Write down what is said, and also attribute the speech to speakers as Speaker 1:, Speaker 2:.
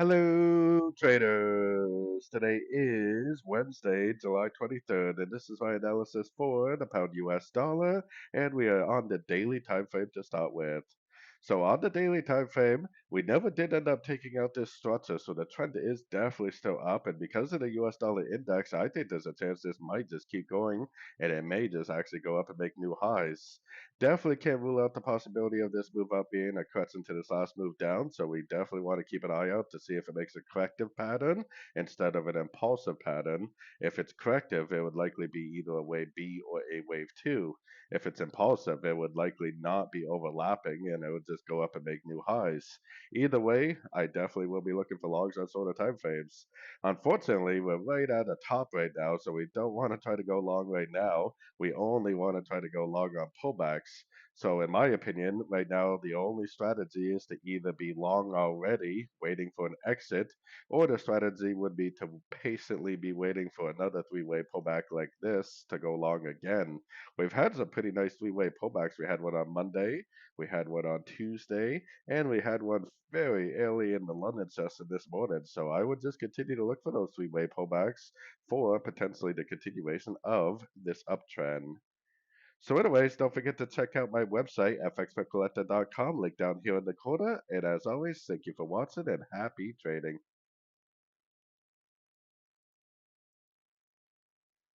Speaker 1: Hello, traders. Today is Wednesday, July 23rd, and this is my analysis for the pound US dollar, and we are on the daily time frame to start with. So on the daily time frame, we never did end up taking out this structure, so the trend is definitely still up, and because of the US dollar index, I think there's a chance this might just keep going, and it may just actually go up and make new highs. Definitely can't rule out the possibility of this move up being a correction to this last move down, so we definitely want to keep an eye out to see if it makes a corrective pattern instead of an impulsive pattern. If it's corrective, it would likely be either a wave B or a wave 2. If it's impulsive, it would likely not be overlapping and it would just go up and make new highs. Either way, I definitely will be looking for longs on sort of time frames. Unfortunately, we're right at the top right now, so we don't want to try to go long right now. We only want to try to go long on pullbacks. So, in my opinion, right now, the only strategy is to either be long already, waiting for an exit, or the strategy would be to patiently be waiting for another three-way pullback like this to go long again. We've had some pretty nice three-way pullbacks. We had one on Monday, we had one on Tuesday, and we had one very early in the London session this morning. So I would just continue to look for those three-way pullbacks for potentially the continuation of this uptrend. So, anyways, don't forget to check out my website, fxpipcollector.com, link down here in the corner. And as always, thank you for watching and happy trading.